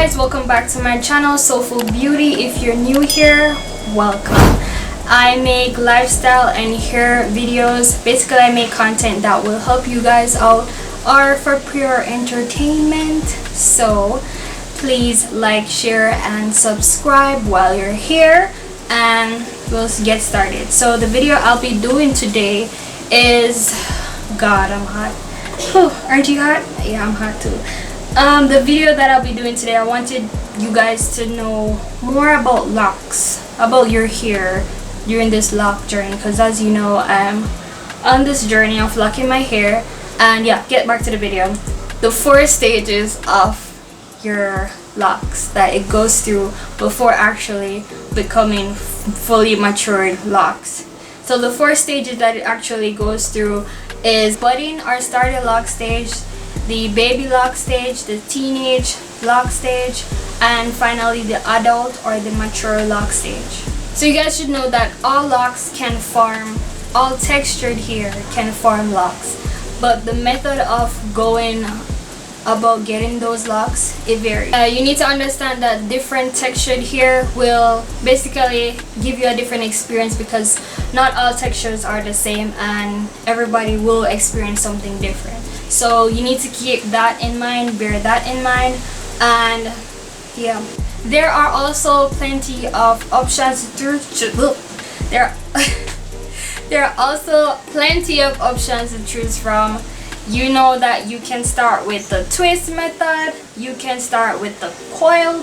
guys, welcome back to my channel Soulful Beauty. If you're new here, welcome. I make lifestyle and hair videos. Basically, I make content that will help you guys out or for pure entertainment. So please like, share and subscribe while you're here, and we'll get started. So the video I'll be doing today is, God, I'm hot. Whew, aren't you hot? Yeah, I'm hot too. The video that I'll be doing today, I wanted you guys to know more about locks, about your hair during this lock journey, because as you know, I'm on this journey of locking my hair. And yeah, get back to the video. The 4 stages of your locks that it goes through before actually becoming fully matured locks. So the 4 stages that it actually goes through is budding or starter lock stage, the baby lock stage, the teenage lock stage, and finally the adult or the mature lock stage. So you guys should know that all locks can form, all textured hair can form locks, but the method of going about getting those locks, it varies. You need to understand that different textured hair will basically give you a different experience, because not all textures are the same and everybody will experience something different. So you need to keep that in mind, bear that in mind. And yeah, there are also plenty of options to there are also plenty of options to choose from. You know that you can start with the twist method, you can start with the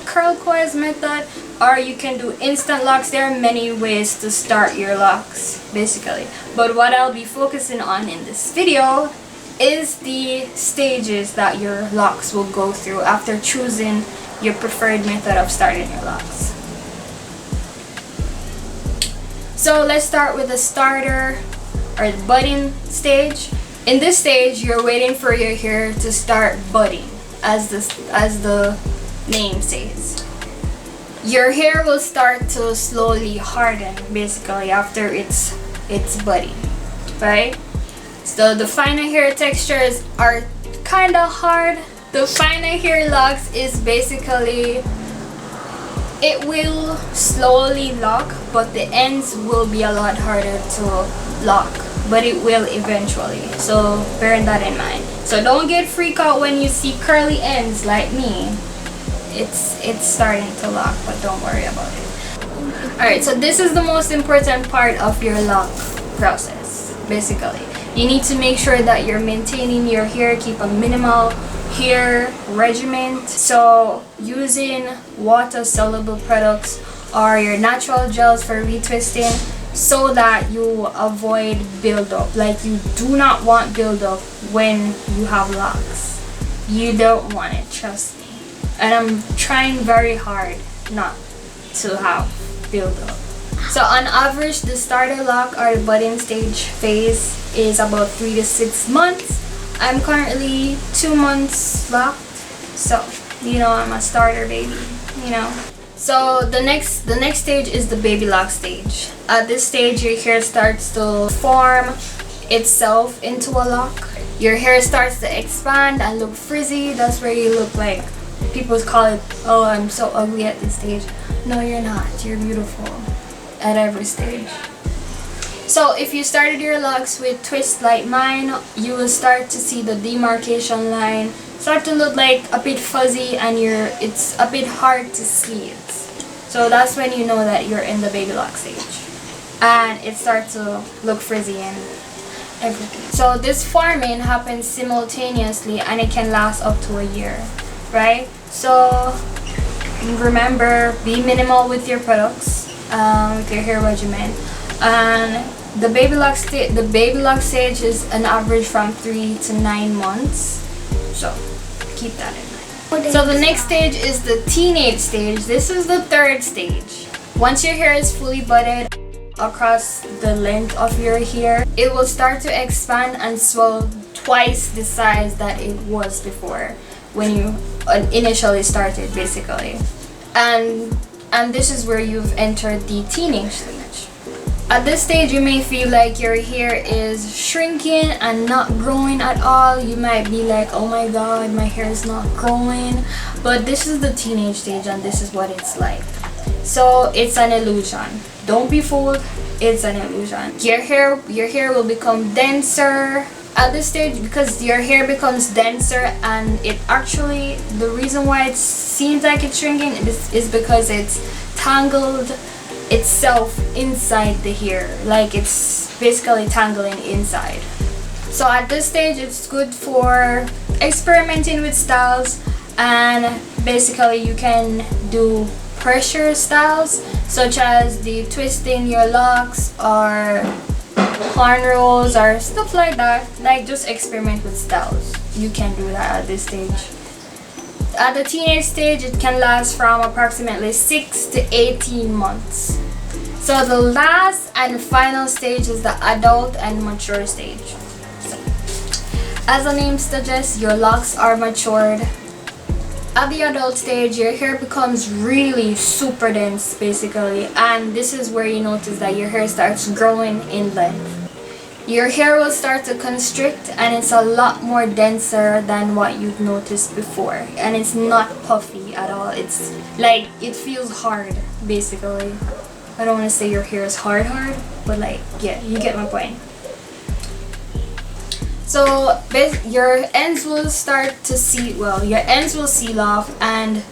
curl coils method, or you can do instant locks. There are many ways to start your locks basically, but what I'll be focusing on in this video is the stages that your locks will go through after choosing your preferred method of starting your locks. So let's start with the starter or the budding stage. In this stage, you're waiting for your hair to start budding, as the name says. Your hair will start to slowly harden basically after it's budding, right? So the finer hair textures are kind of hard. The finer hair locks is basically, it will slowly lock, but the ends will be a lot harder to lock, but it will eventually. So bear that in mind. So don't get freaked out when you see curly ends like me. It's starting to lock, but don't worry about it. Alright, so this is the most important part of your lock process basically. You need to make sure that you're maintaining your hair, keep a minimal hair regimen. So using water soluble products or your natural gels for retwisting, so that you avoid buildup. Like, you do not want buildup when you have locks. You don't want it, trust me. And I'm trying very hard not to have buildup. So on average, the starter lock or the budding stage phase is about 3 to 6 months. I'm currently 2 months locked, so you know, I'm a starter baby, you know. So the next stage is the baby lock stage. At this stage, your hair starts to form itself into a lock. Your hair starts to expand and look frizzy. That's where you look like, people call it, oh, I'm so ugly at this stage. No, you're not. You're beautiful at every stage. So if you started your locks with twists like mine, you will start to see the demarcation line start to look like a bit fuzzy, and it's a bit hard to see it. So that's when you know that you're in the baby lock stage, and it starts to look frizzy and everything. So this forming happens simultaneously, and it can last up to a year, right? So remember, be minimal with your products, with your hair regimen. And the baby lock stage is an average from 3 to 9 months. So keep that in mind. So the next stage is the teenage stage. This is the 3rd stage. Once your hair is fully budded across the length of your hair, it will start to expand and swell twice the size that it was before when you initially started basically. And this is where you've entered the teenage stage. At this stage, you may feel like your hair is shrinking and not growing at all. You might be like, oh my god, my hair is not growing. But this is the teenage stage and this is what it's like. So it's an illusion. Don't be fooled. It's an illusion. Your hair will become denser at this stage, because your hair becomes denser, and it actually, the reason why it seems like it's shrinking is because it's tangled itself inside the hair, like it's basically tangling inside. So at this stage, it's good for experimenting with styles, and basically you can do pressure styles such as the twisting your locks or cornrows or stuff like that. Like, just experiment with styles. You can do that at this stage. At the teenage stage, it can last from approximately 6 to 18 months. So the last and final stage is the adult and mature stage. So, as the name suggests, your locks are matured. At the adult stage, your hair becomes really super dense basically, and this is where you notice that your hair starts growing in length. Your hair will start to constrict, and it's a lot more denser than what you've noticed before, and it's not puffy at all. It's like, it feels hard basically. I don't want to say your hair is hard, but like, yeah, you get my point. So your ends will start to seal, well, your ends will seal off, and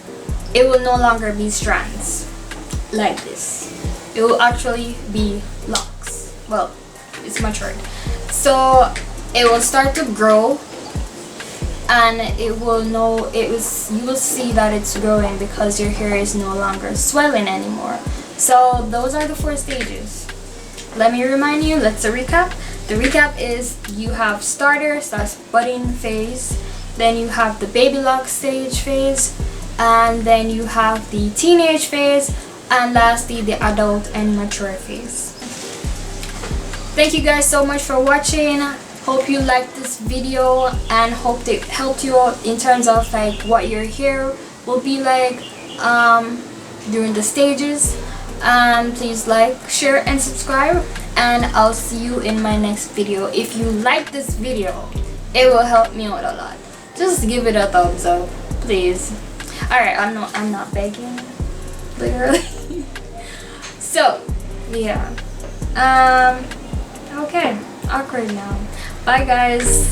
it will no longer be strands like this. It will actually be locks. Well, it's matured. So it will start to grow, and you will see that it's growing because your hair is no longer swelling anymore. So those are the 4 stages. Let me remind you, let's recap. The recap is, you have starter, that's budding phase, then you have the baby lock stage phase, and then you have the teenage phase, and lastly the adult and mature phase. Thank you guys so much for watching. Hope you liked this video, and hope it helped you out in terms of like what your hair will be like during the stages. And please like, share, and subscribe, and I'll see you in my next video. If you like this video, it will help me out a lot. Just give it a thumbs up, please. Alright, I'm not begging, literally. So yeah, okay, awkward now. Bye guys.